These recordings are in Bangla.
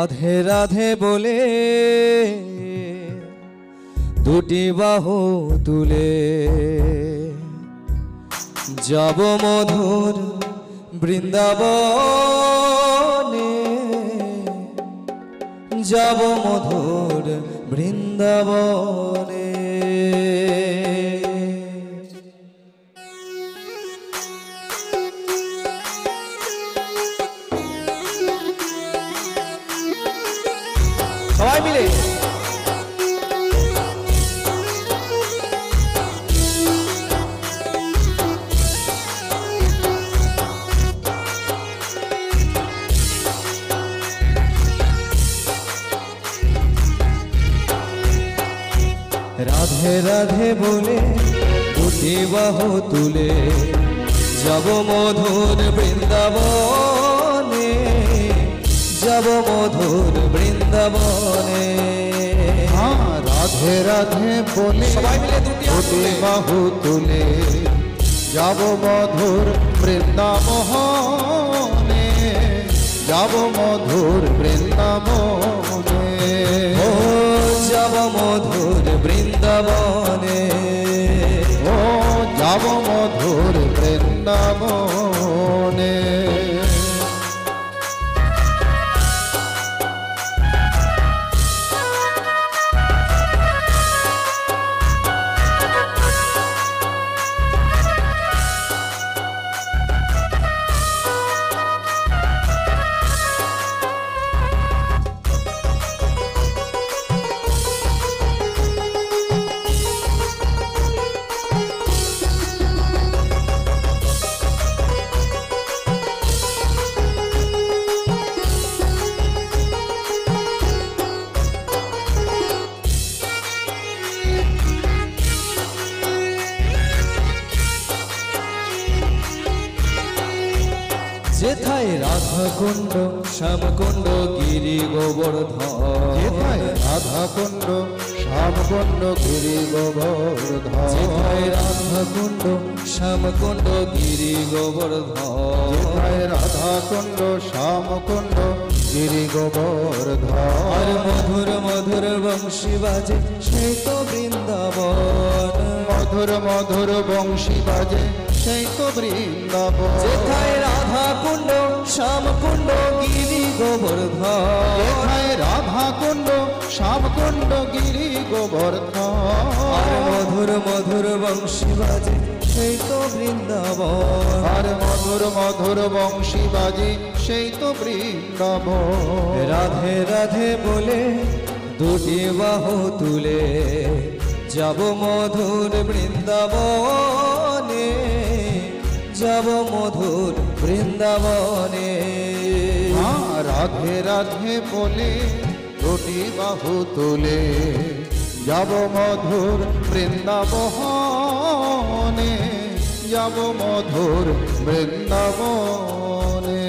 রাধে রাধে বলে দুটি বাহু তুলে যাব মধুর বৃন্দাবনে, যাব মধুর বৃন্দাবনে। সবাই মিলে রাধে রাধে বলে দুটি বাহু তুলে যাব মধুর বৃন্দাবনে, যাব মধুর বৃন্দাবনে। রাধে রাধে বলে সবাই মিলে দুটি বাহু তুলে যাব মধুর বৃন্দাবনে, যাব মধুর বৃন্দাবনে। ও যাব মধুর বৃন্দাবনে, ও যাব মধুর বৃন্দাবনে। যেথায় রাধা কুণ্ড শ্যামকুণ্ড গিরি গোবর্ধন, যেথায় রাধা কুণ্ড শ্যামকুণ্ড গিরি গোবর্ধন, যেথায় রাধা কুণ্ড শ্যামকুণ্ড গিরি গোবর্ধন, যেথায় রাধা কুণ্ড শ্যামকুণ্ড গিরি গোবর্ধন। আর মধুর মধুর বংশী বাজে সেই তো বৃন্দাবন, মধুর মধুর বংশী বাজে সেই তো বৃন্দাবন। যেথায় রাধা কুণ্ড শ্যামকুণ্ড গিরি গোবর্ধন, যেথায় রাধা কুণ্ড শ্যামকুণ্ড গিরি গোবর্ধন। আর মধুর মধুর বংশী বাজে সেই তো বৃন্দাবন, আর মধুর মধুর বংশী বাজে সেই তো বৃন্দাবন। রাধে রাধে বলে দুটি বাহু তুলে যাব মধুর বৃন্দাবনে, যাব মধুর বৃন্দাবনে। রাধে রাধে বলে দুটি বাহু তুলে যাব মধুর বৃন্দাবনে, যাব মধুর বৃন্দাবনে।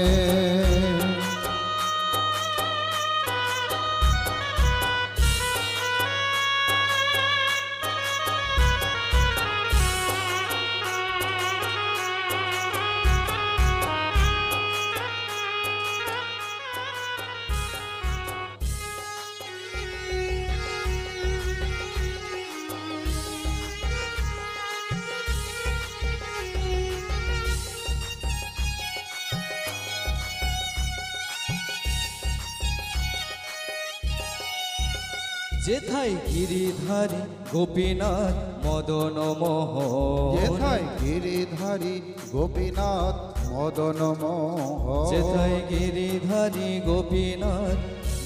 যেথায় গিরিধারী গোপীনাথ মদন মোহন, যেথায় গিরিধারী গোপীনাথ মদন মোহন, যেথায় গিরিধারী গোপীনাথ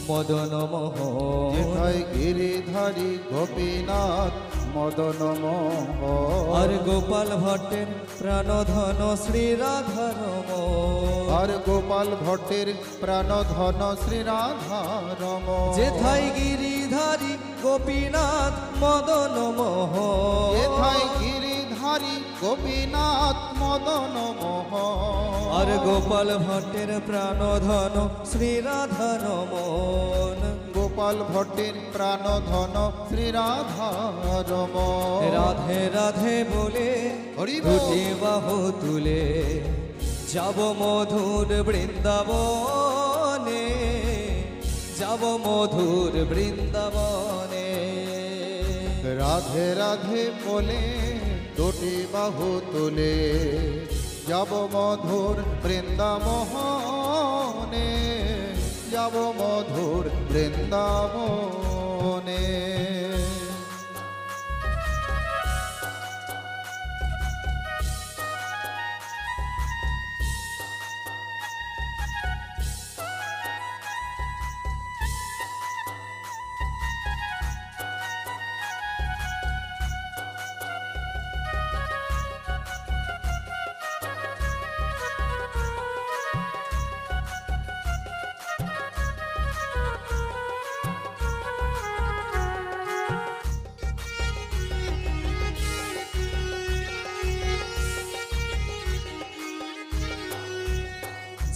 মদন মোহন, যেথায় গিরিধারী গোপীনাথ মদন মোহন। আর গোপাল ভট্টের প্রাণধন শ্রী রাধার রমণ, আর গোপাল ভট্টের প্রাণধন শ্রী রাধা রমণ। যেথায় গিরিধারী গোপীনাথ মদন মোহন, যেথায় গিরিধারী গোপীনাথ মদন মোহন। আর গোপাল ভট্টের প্রাণধন শ্রী রাধা রমণ, গোপাল ভট্টের প্রাণধন শ্রী রাধা রমণ। রাধে রাধে বলে হরি বল। দুটি বাহু তুলে যাব মধুর বৃন্দাবনে, যাব মধুর বৃন্দাবনে। রাধে রাধে বলে দুটি বাহু তুলে যাব মধুর বৃন্দাবনে, যাব মধুর বৃন্দাবনে।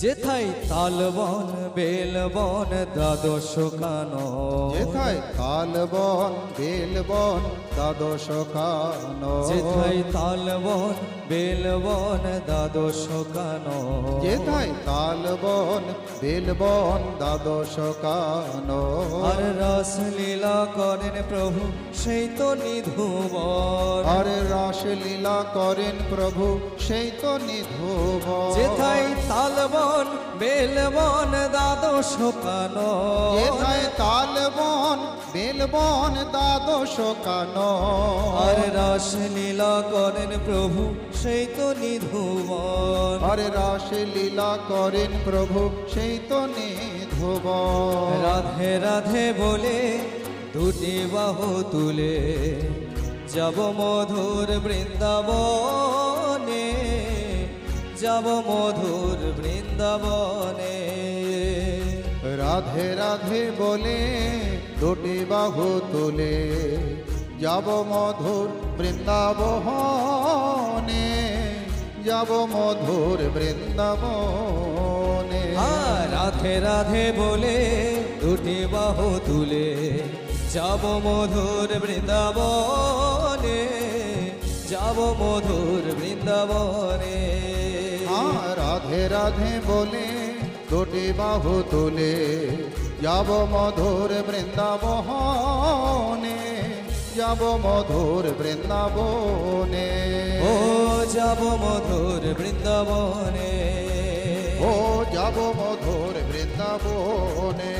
যেথায় তালবন বেলবন দ্বাদশ কানন, যেথায় তালবন বেলবন দ্বাদশ কানন, যেথায় তালবন বেলবন দ্বাদশ কানন, যেথায় তালবন বেলবন দ্বাদশ কানন। আর রাসলীলা করেন প্রভু সেই তো নিধুবন, আর রাসলীলা করেন প্রভু সেই তো নিধুবন। যেথায় তালবন বেলবন দ্বাদশ কানন, যেথায় তালবন বেলবন দ্বাদশ কানন। আর রাসলীলা করেন প্রভু সেই তো নিধুবন, আর রাসলীলা করেন প্রভু সেই তো নিধুবন। রাধে রাধে বলে দুটি বাহু তুলে যাব মধুর বৃন্দাবনে, যাব মধুর বৃন্দাবনে। রাধে রাধে বলে দুটি বাহু তুলে যাব মধুর বৃন্দাবনে, যাব মধুর বৃন্দাবনে। রাধে রাধে বলে দুটি বাহু তুলে যাব মধুর বৃন্দাবনে, যাব মধুর বৃন্দাবনে। রাধে রাধে বলে দুটি বাহু তুলে যাব মধুর বৃন্দাবনে, যাব মধুর বৃন্দাবনে। ও যাব মধুর বৃন্দাবনে, ও যাব মধুর বৃন্দাবনে।